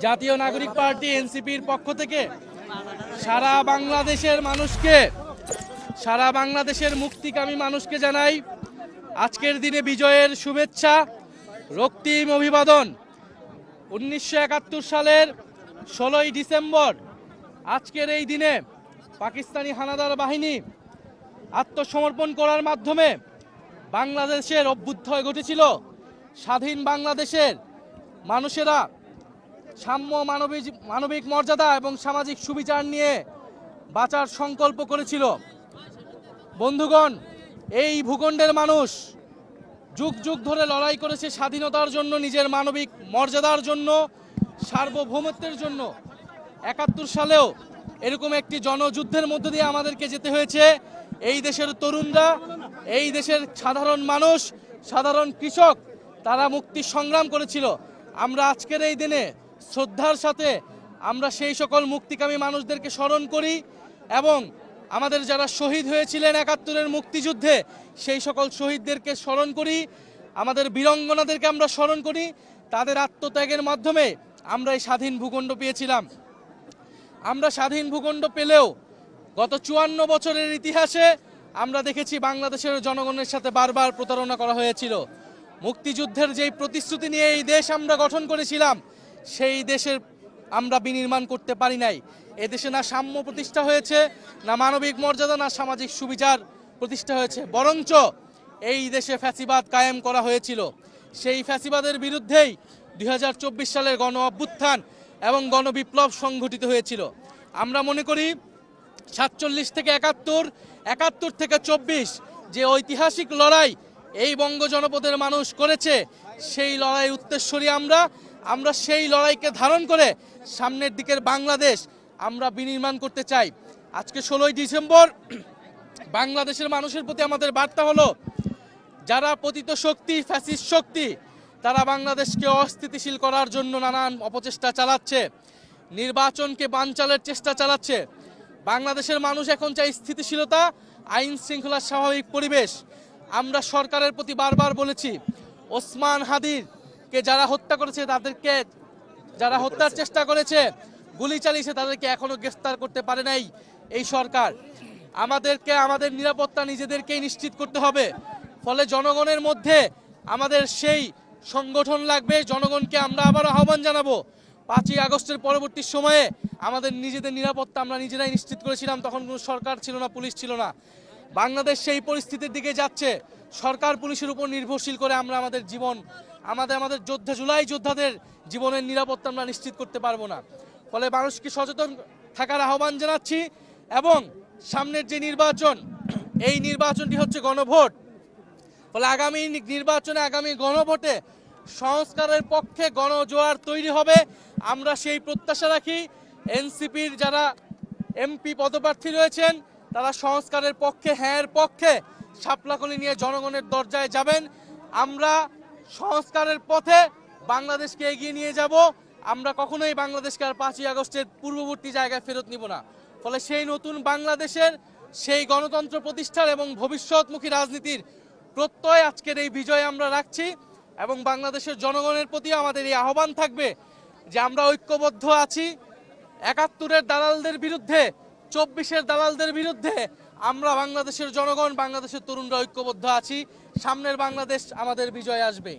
জাতীয় নাগরিক পার্টি এনসিপির পক্ষ থেকে সারা বাংলাদেশের মুক্তিকামী মানুষকে জানাই আজকের দিনে বিজয়ের শুভেচ্ছা, রক্তিম অভিবাদন। 1971 সালের 16ই ডিসেম্বর আজকের এই দিনে পাকিস্তানি হানাদার বাহিনী আত্মসমর্পণ করার মাধ্যমে বাংলাদেশের অভ্যুদয় ঘটেছিল। স্বাধীন বাংলাদেশের মানুষেরা সাম্য, মানবিক মর্যাদা এবং সামাজিক সুবিচার নিয়ে বাঁচার সংকল্প করেছিল। বন্ধুগণ, এই ভূখণ্ডের মানুষ যুগ যুগ ধরে লড়াই করেছে স্বাধীনতার জন্য, নিজের মানবিক মর্যাদার জন্য, সার্বভৌমত্বের জন্য। 71 সালেও এরকম একটি জনযুদ্ধের মধ্য দিয়ে আমাদেরকে যেতে হয়েছে। এই দেশের তরুণরা, এই দেশের সাধারণ মানুষ, সাধারণ কৃষক, তারা মুক্তি সংগ্রাম করেছিল। আমরা আজকের এই দিনে শ্রদ্ধার সাথে আমরা সেই সকল মুক্তিকামী মানুষদেরকে স্মরণ করি এবং আমাদের যারা শহীদ হয়েছিলেন 71-এর মুক্তিযুদ্ধে সেই সকল শহীদদেরকে স্মরণ করি, আমাদের বীরাঙ্গনাদেরকে আমরা স্মরণ করি। তাদের আত্মত্যাগের মাধ্যমে আমরা এই স্বাধীন ভূখণ্ড পেয়েছিলাম। আমরা স্বাধীন ভূখণ্ড পেলেও গত 54 বছরের ইতিহাসে আমরা দেখেছি বাংলাদেশের জনগণের সাথে বারবার প্রতারণা করা হয়েছিল। মুক্তিযুদ্ধের যেই প্রতিশ্রুতি নিয়ে এই দেশ আমরা গঠন করেছিলাম, সেই দেশের আমরা বিনির্মাণ করতে পারি নাই। এদেশে না সাম্য প্রতিষ্ঠা হয়েছে, না মানবিক মর্যাদা, না সামাজিক সুবিচার প্রতিষ্ঠা হয়েছে, বরঞ্চ এই দেশে ফ্যাসিবাদ কায়েম করা হয়েছিল। সেই ফ্যাসিবাদের বিরুদ্ধেই 2024 সালের গণ অভ্যুত্থান এবং গণবিপ্লব সংঘটিত হয়েছিল। আমরা মনে করি 47 থেকে 71, 71 থেকে 24 যে ঐতিহাসিক লড়াই এই বঙ্গ জনপদের মানুষ করেছে, সেই লড়াই উত্তরসূরি আমরা সেই লড়াইকে ধারণ করে সামনের দিকের বাংলাদেশ আমরা বিনির্মাণ করতে চাই। আজকে 16ই ডিসেম্বর বাংলাদেশের মানুষের প্রতি আমাদের বার্তা হলো, যারা পতিত শক্তি, ফ্যাসিস্ট শক্তি, তারা বাংলাদেশকে অস্থিতিশীল করার জন্য নানান অপচেষ্টা চালাচ্ছে, নির্বাচনকে বানচালের চেষ্টা চালাচ্ছে। বাংলাদেশের মানুষ এখন চাই স্থিতিশীলতা, আইন শৃঙ্খলার স্বাভাবিক পরিবেশ। আমরা সরকারের প্রতি বারবার বলেছি, ওসমান হাদিকে যারা হত্যা করেছে, তাদেরকে যারা হত্যার চেষ্টা করেছে, গুলি চালিয়েছে, তাদেরকে এখনো গ্রেফতার করতে পারে নাই এই সরকার। আমাদেরকে আমাদের নিরাপত্তা নিজেদেরকেই নিশ্চিত করতে হবে। ফলে জনগণের মধ্যে আমাদের সেই সংগঠন লাগবে। জনগণকে আমরা আবারও আহ্বান জানাবো, 5ই আগস্টের পরবর্তী সময়ে আমাদের নিজেদের নিরাপত্তা আমরা নিজেরাই নিশ্চিত করেছিলাম। তখন কোনো সরকার ছিল না, পুলিশ ছিল না। বাংলাদেশ সেই পরিস্থিতির দিকে যাচ্ছে। সরকার পুলিশের উপর নির্ভরশীল করে আমরা আমাদের জীবন, আমাদের জুলাই যোদ্ধাদের জীবনের নিরাপত্তা আমরা নিশ্চিত করতে পারবো না। ফলে মানুষকে সচেতন থাকার আহ্বান জানাচ্ছি এবং সামনের যে নির্বাচন, এই নির্বাচনটি হচ্ছে গণভোট। ফলে আগামী নির্বাচনে, আগামী গণভোটে সংস্কারের পক্ষে গণজোয়ার তৈরি হবে। আমরা সেই প্রত্যাশা রাখি। এনসিপির যারা এমপি পদপ্রার্থী রয়েছেন, তারা সংস্কারের পক্ষে, হ্যাঁর পক্ষে শাপলাকলি নিয়ে জনগণের দরজায় যাবেন। আমরা সংস্কারের পথে বাংলাদেশকে এগিয়ে নিয়ে যাব। আমরা কখনোই বাংলাদেশকে আর 5ই আগস্টের পূর্ববর্তী জায়গায় ফেরত নিব না। ফলে সেই নতুন বাংলাদেশের, সেই গণতন্ত্র প্রতিষ্ঠার এবং ভবিষ্যৎমুখী রাজনীতির প্রত্যয় আজকের এই বিজয়ে আমরা রাখছি। এবং বাংলাদেশের জনগণের প্রতি আমাদের এই আহ্বান থাকবে যে আমরা ঐক্যবদ্ধ আছি। 71-এর দালালদের বিরুদ্ধে, 24-এর দালালদের বিরুদ্ধে আমরা বাংলাদেশের জনগণ, বাংলাদেশের তরুণরা ঐক্যবদ্ধ আছি। সামনের বাংলাদেশ আমাদের বিজয় আসবে।